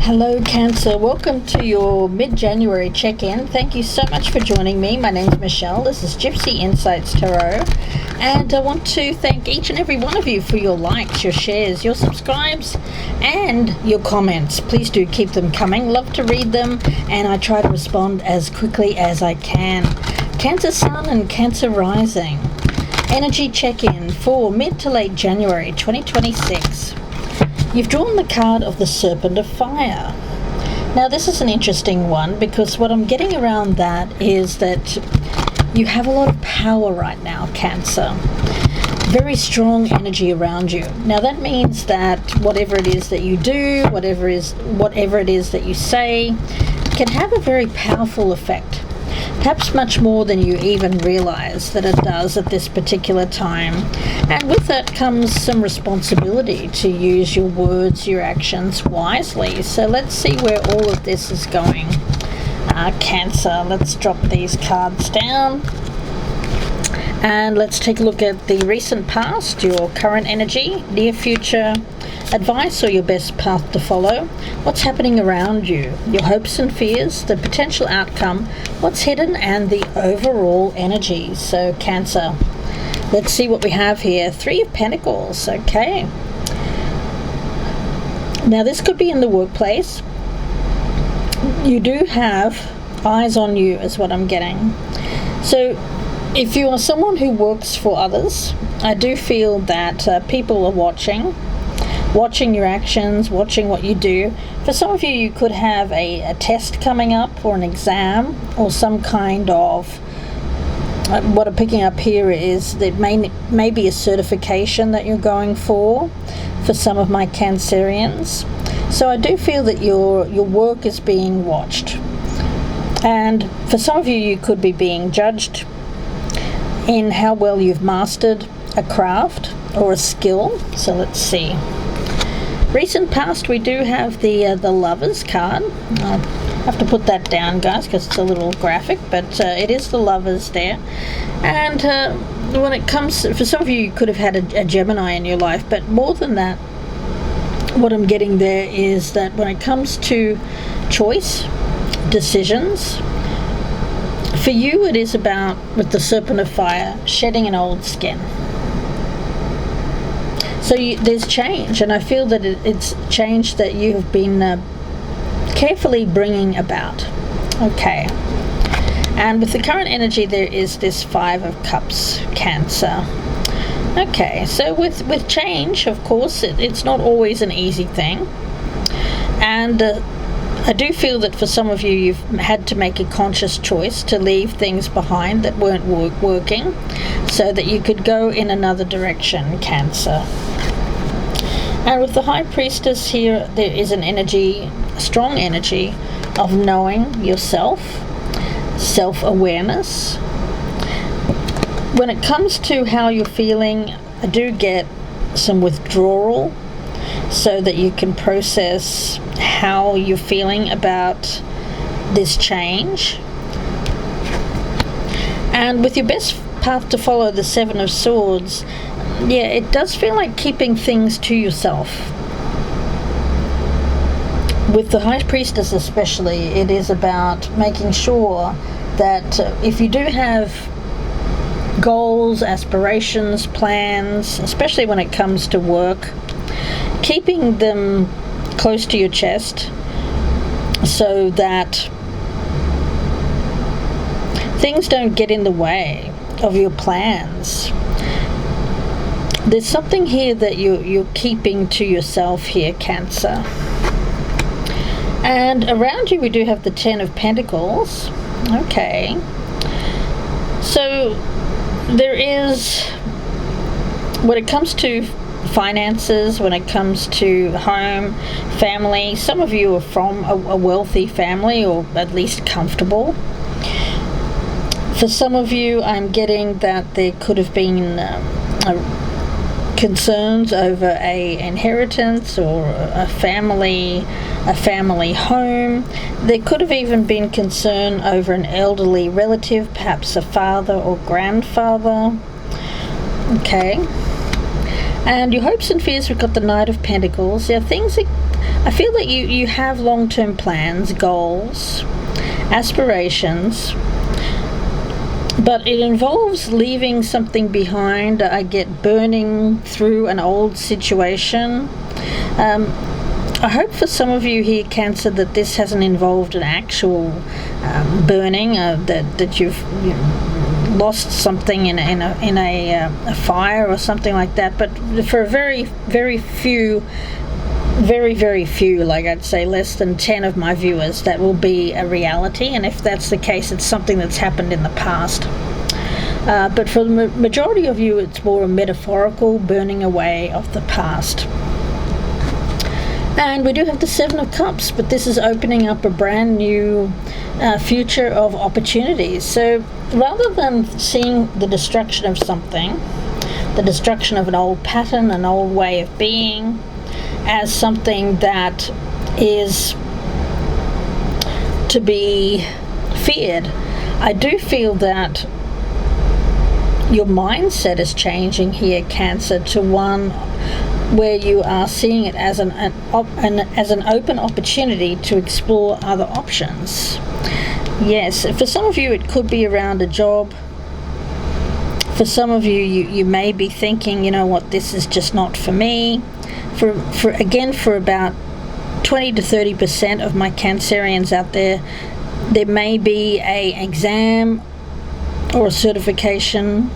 Hello Cancer, welcome to your mid-January check-in. Thank you so much for joining me. My name's Michelle, this is Gypsy Insights Tarot, and I want to thank each and every one of you for your likes, your shares, your subscribes and your comments. Please do keep them coming, love to read them, and I try to respond as quickly as I can. Cancer Sun and Cancer Rising. Energy check-in for mid to late January 2026. You've drawn the card of the Serpent of Fire. Now this is an interesting one because what I'm getting around that is that you have a lot of power right now, Cancer. Very strong energy around you. Now that means that whatever it is that you do, whatever it is that you say, can have a very powerful effect. Perhaps much more than you even realize that it does at this particular time. And with that comes some responsibility to use your words, your actions wisely. So let's see where all of this is going. Cancer, let's drop these cards down. And let's take a look at the recent past, your current energy, near future, advice or your best path to follow, what's happening around you, your hopes and fears, the potential outcome, what's hidden, and the overall energy. So Cancer, let's see what we have here. Three of Pentacles. Okay, now this could be in the workplace. You do have eyes on you is what I'm getting. So if you are someone who works for others, I do feel that people are watching your actions, watching what you do. For some of you, you could have a test coming up or an exam or some kind of, what I'm picking up here is that may be a certification that you're going for some of my Cancerians. So I do feel that your work is being watched. And for some of you, you could be being judged in how well you've mastered a craft or a skill. So let's see. Recent past, we do have the Lovers card. I'll have to put that down, guys, because it's a little graphic, but it is the Lovers there. And when it comes, for some of you, you could have had a Gemini in your life, but more than that, what I'm getting there is that when it comes to choice, decisions, for you it is about, with the Serpent of Fire, shedding an old skin. So there's change, and I feel that it's change that you have been carefully bringing about. Okay, and with the current energy there is this Five of Cups, Cancer. Okay, so with change, of course, it's not always an easy thing, and I do feel that for some of you, you've had to make a conscious choice to leave things behind that weren't working so that you could go in another direction, Cancer. And with the High Priestess here, there is an energy, a strong energy of knowing yourself, self-awareness. When it comes to how you're feeling, I do get some withdrawal so that you can process how you're feeling about this change. And with your best path to follow, the Seven of Swords, yeah, it does feel like keeping things to yourself. With the High Priestess especially, it is about making sure that if you do have goals, aspirations, plans, especially when it comes to work, keeping them close to your chest so that things don't get in the way of your plans. There's something here that you're keeping to yourself here, Cancer. And around you we do have the Ten of Pentacles. Okay, so there is, when it comes to finances, when it comes to home, family, some of you are from a wealthy family, or at least comfortable. For some of you, I'm getting that there could have been concerns over a inheritance or a family home. There could have even been concern over an elderly relative, perhaps a father or grandfather. Okay, and your hopes and fears, we've got the Knight of Pentacles. There are things that I feel that you have long-term plans, goals, aspirations, but it involves leaving something behind. I get burning through an old situation. I hope for some of you here, Cancer, that this hasn't involved an actual burning, that you've lost something in a fire or something like that. But for a very few, like I'd say less than 10 of my viewers, that will be a reality. And if that's the case, it's something that's happened in the past. But for the majority of you, it's more a metaphorical burning away of the past. And we do have the Seven of Cups, but this is opening up a brand new future of opportunities. So rather than seeing the destruction of something, the destruction of an old pattern, an old way of being, as something that is to be feared, I do feel that your mindset is changing here, Cancer, to one where you are seeing it as an open opportunity to explore other options. Yes, for some of you it could be around a job. For some of you may be thinking, you know what, this is just not for me. For about 20 to 30% of my Cancerians out there may be an exam or a certification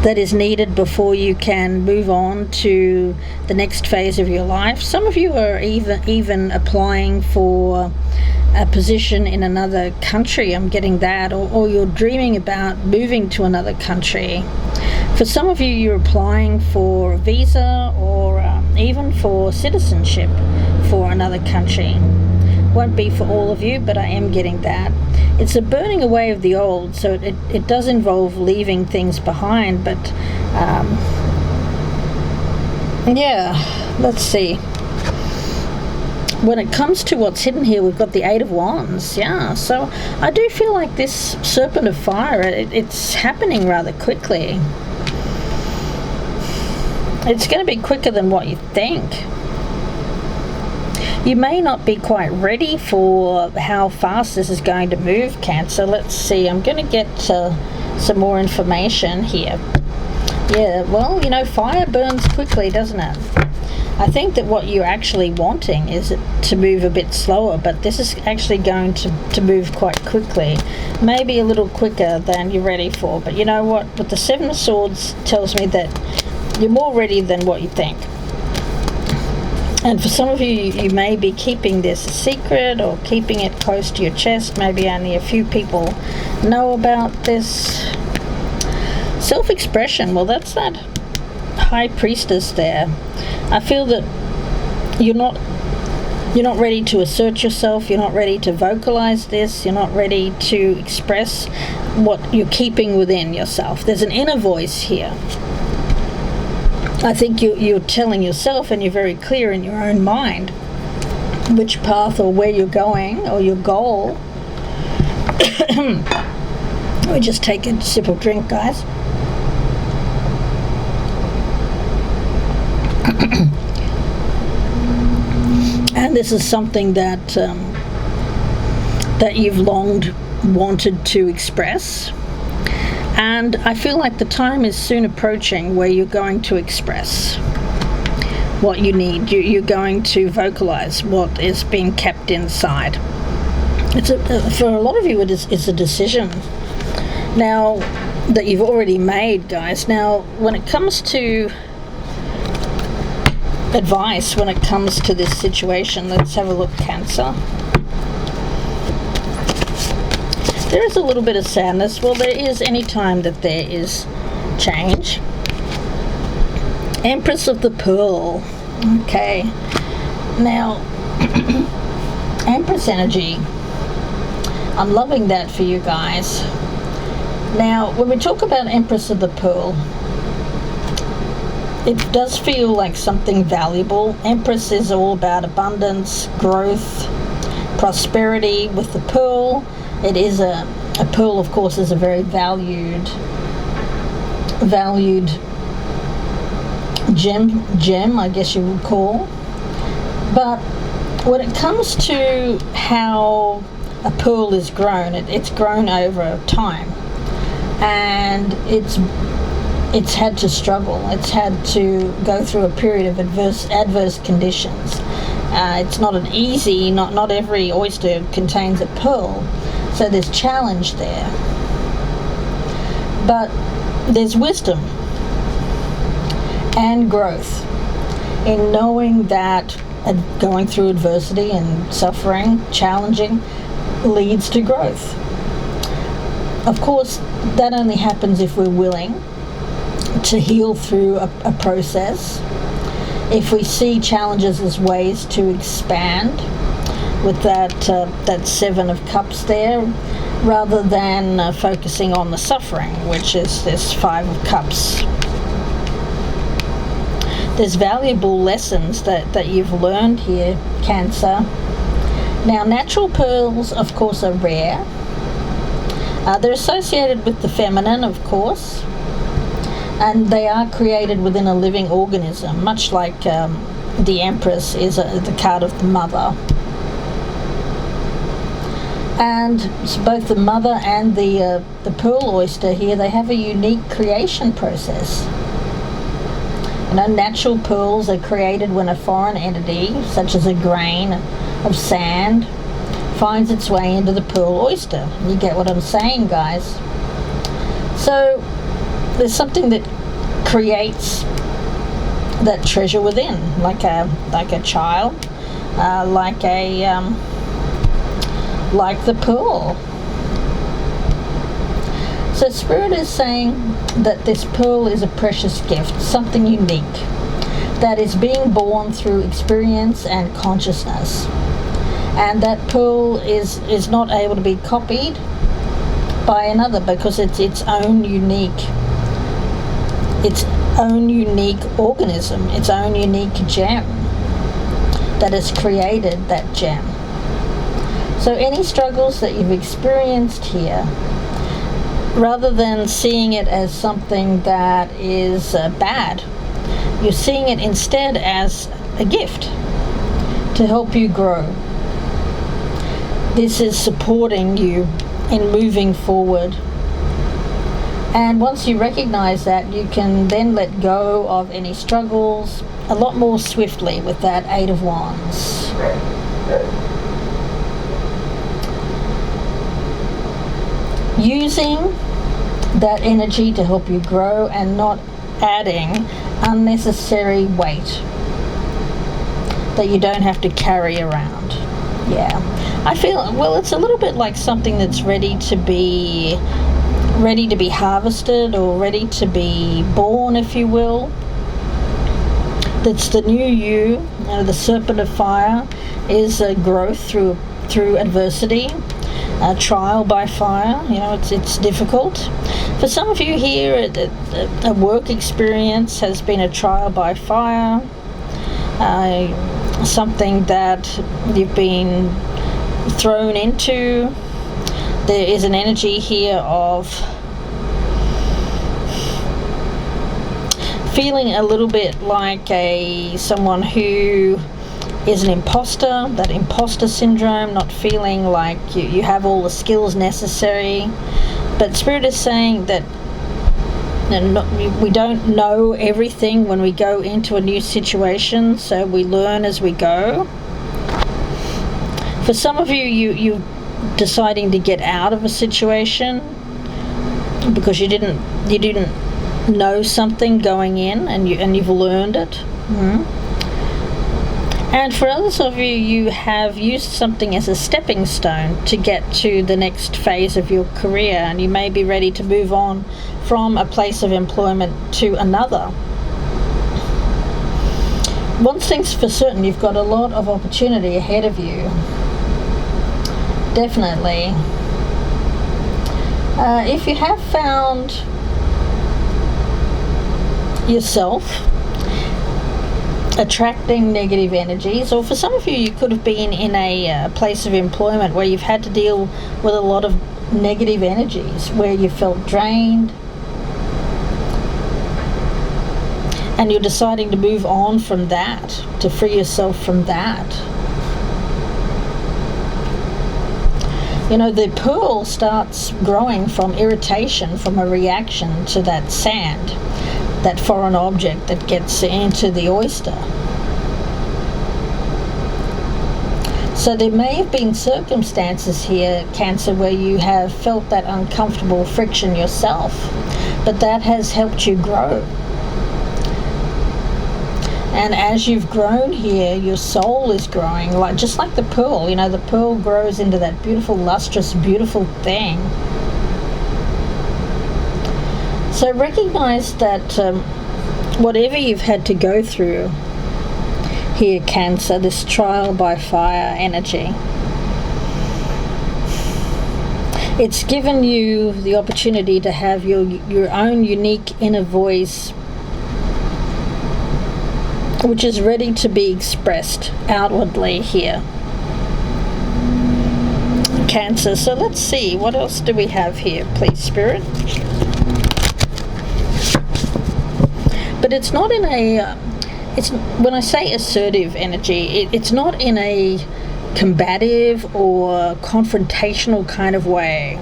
that is needed before you can move on to the next phase of your life. Some of you are even applying for a position in another country. I'm getting that, or you're dreaming about moving to another country. For some of you, you're applying for a visa or even for citizenship for another country. Won't be for all of you, but I am getting that. It's a burning away of the old, so it does involve leaving things behind, but let's see. When it comes to what's hidden here, we've got the Eight of Wands. So I do feel like this Serpent of Fire, it's happening rather quickly. It's going to be quicker than what you think. You may not be quite ready for how fast this is going to move, Cancer. Let's see. I'm going to get some more information here. Yeah, well, fire burns quickly, doesn't it? I think that what you're actually wanting is it to move a bit slower, but this is actually going to move quite quickly. Maybe a little quicker than you're ready for. But you know what? With the Seven of Swords tells me that you're more ready than what you think. And for some of you, you may be keeping this a secret or keeping it close to your chest. Maybe only a few people know about this. Self-expression, well, that's that High Priestess there. I feel that you're not ready to assert yourself. You're not ready to vocalize this. You're not ready to express what you're keeping within yourself. There's an inner voice here. I think you're telling yourself, and you're very clear in your own mind, which path or where you're going or your goal. Let me just take a sip of drink, guys. And this is something that you've wanted to express. And I feel like the time is soon approaching where you're going to express what you need. You're going to vocalize what is being kept inside. For a lot of you, it's a decision now that you've already made, guys. Now, when it comes to advice, when it comes to this situation, let's have a look, Cancer. There is a little bit of sadness. Well, there is any time that there is change. Empress of the Pearl. Okay. Now, Empress energy. I'm loving that for you guys. Now, when we talk about Empress of the Pearl, it does feel like something valuable. Empress is all about abundance, growth, prosperity. With the pearl, it is a pearl, of course, is a very valued gem, I guess you would call. But when it comes to how a pearl is grown, it's grown over time, and it's had to struggle. It's had to go through a period of adverse conditions. It's not an easy. Not every oyster contains a pearl, so there's challenge there. But there's wisdom and growth in knowing that going through adversity and suffering, challenging, leads to growth. Of course, that only happens if we're willing to heal through a process. If we see challenges as ways to expand, with that Seven of Cups there, rather than focusing on the suffering, which is this Five of Cups. There's valuable lessons that you've learned here, Cancer. Now, natural pearls, of course, are rare. They're associated with the feminine, of course, and they are created within a living organism, much like the Empress is the card of the mother. And both the mother and the pearl oyster here, they have a unique creation process. Natural pearls are created when a foreign entity, such as a grain of sand, finds its way into the pearl oyster. You get what I'm saying, guys? So there's something that creates that treasure within, like a child, like the pearl. So Spirit is saying that this pearl is a precious gift, something unique, that is being born through experience and consciousness. And that pearl is not able to be copied by another because it's its own unique organism, its own unique gem that has created that gem. So any struggles that you've experienced here, rather than seeing it as something that is bad, you're seeing it instead as a gift to help you grow. This is supporting you in moving forward. And once you recognize that, you can then let go of any struggles a lot more swiftly with that Eight of Wands. Using that energy to help you grow and not adding unnecessary weight that you don't have to carry around. Yeah, I feel, well, it's a little bit like something that's ready to be harvested or ready to be born, if you will. That's the new you. The Serpent of Fire is a growth through adversity. Trial by fire, it's difficult. For some of you here, a work experience has been a trial by fire, something that you've been thrown into. There is an energy here of feeling a little bit like someone who is an imposter, that imposter syndrome, not feeling like you have all the skills necessary. But Spirit is saying that we don't know everything when we go into a new situation, so we learn as we go. For some of you deciding to get out of a situation because you didn't know something going in, and you've learned it. Mm-hmm. And for others of you, you have used something as a stepping stone to get to the next phase of your career, and you may be ready to move on from a place of employment to another. One thing's for certain, you've got a lot of opportunity ahead of you. Definitely. If you have found yourself attracting negative energies, or for some of you, you could have been in a place of employment where you've had to deal with a lot of negative energies, where you felt drained. And you're deciding to move on from that, to free yourself from that. You know, the pearl starts growing from irritation, from a reaction to that sand, that foreign object that gets into the oyster. So there may have been circumstances here, Cancer, where you have felt that uncomfortable friction yourself, but that has helped you grow. And as you've grown here, your soul is growing, just like the pearl. You know, the pearl grows into that beautiful, lustrous, beautiful thing. So recognize that whatever you've had to go through here, Cancer, this trial by fire energy, it's given you the opportunity to have your own unique inner voice, which is ready to be expressed outwardly here, Cancer. So let's see, what else do we have here, please, Spirit? But it's not in a, when I say assertive energy, it's not in a combative or confrontational kind of way.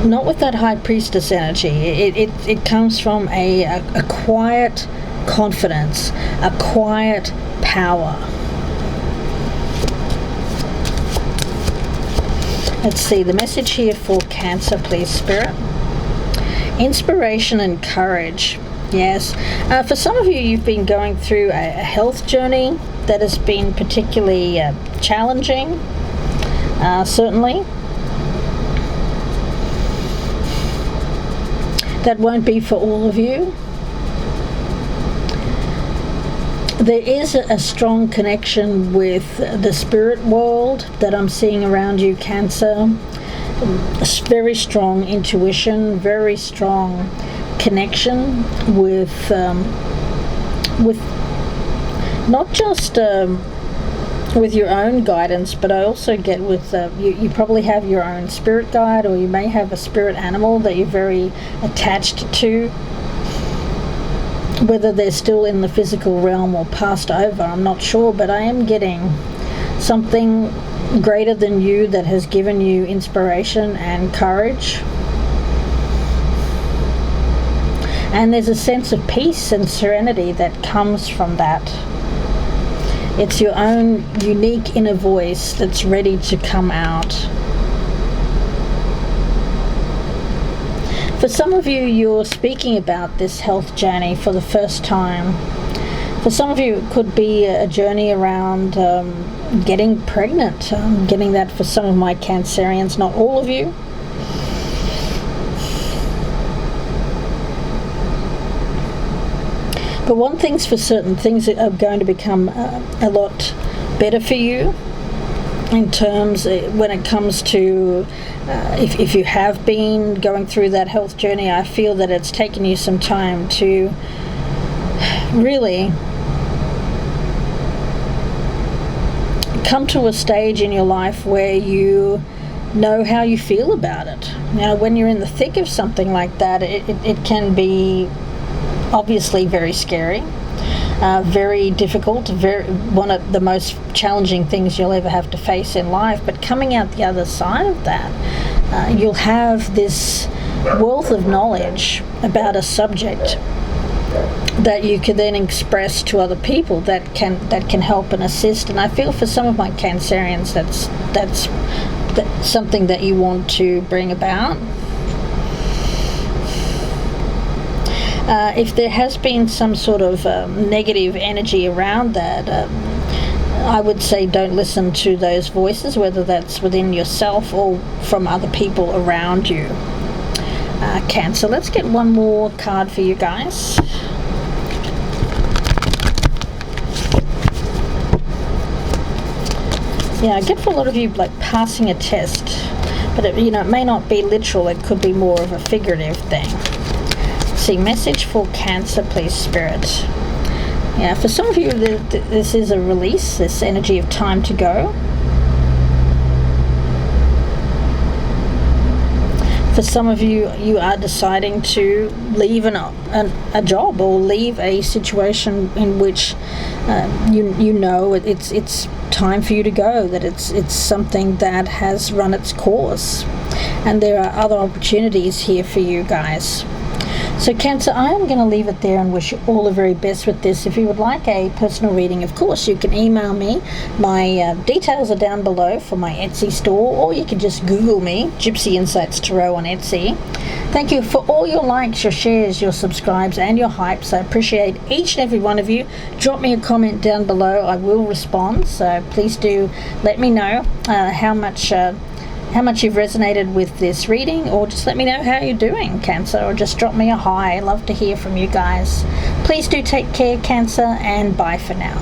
Not with that High Priestess energy. It comes from a quiet confidence, a quiet power. Let's see, the message here for Cancer, please, Spirit. Inspiration and courage. Yes. For some of you, you've been going through a health journey that has been particularly challenging, certainly. That won't be for all of you. There is a strong connection with the spirit world that I'm seeing around you, Cancer. Very strong intuition, very strong connection with not just with your own guidance, but I also get with you probably have your own spirit guide, or you may have a spirit animal that you're very attached to. Whether they're still in the physical realm or passed over, I'm not sure, but I am getting something greater than you that has given you inspiration and courage. And there's a sense of peace and serenity that comes from that. It's your own unique inner voice that's ready to come out. For some of you, you're speaking about this health journey for the first time. For some of you, it could be a journey around getting pregnant. Getting that for some of my Cancerians, not all of you. But one thing's for certain, things are going to become a lot better for you in terms when it comes to if you have been going through that health journey. I feel that it's taken you some time to really come to a stage in your life where you know how you feel about it. You know, when you're in the thick of something like that, it can be obviously very scary, very difficult, one of the most challenging things you'll ever have to face in life. But coming out the other side of that, you'll have this wealth of knowledge about a subject that you can then express to other people that can help and assist. And I feel for some of my Cancerians, that's something that you want to bring about. If there has been some sort of negative energy around that, I would say don't listen to those voices, whether that's within yourself or from other people around you. Cancer, let's get one more card for you guys. Yeah, I get for a lot of you like passing a test, but it may not be literal. It could be more of a figurative thing. See, message for Cancer, please, Spirit. Yeah, for some of you, this is a release, this energy of time to go. For some of you, you are deciding to leave a job or leave a situation in which you know it's time for you to go, that it's something that has run its course, and there are other opportunities here for you guys. So Cancer, I am going to leave it there and wish you all the very best with this. If you would like a personal reading, of course, you can email me. My details are down below for my Etsy store, or you can just Google me, Gypsy Insights Tarot on Etsy. Thank you for all your likes, your shares, your subscribes, and your hypes. I appreciate each and every one of you. Drop me a comment down below. I will respond, so please do let me know how much you've resonated with this reading, or just let me know how you're doing, Cancer, or just drop me a hi. I love to hear from you guys. Please do take care, Cancer, and bye for now.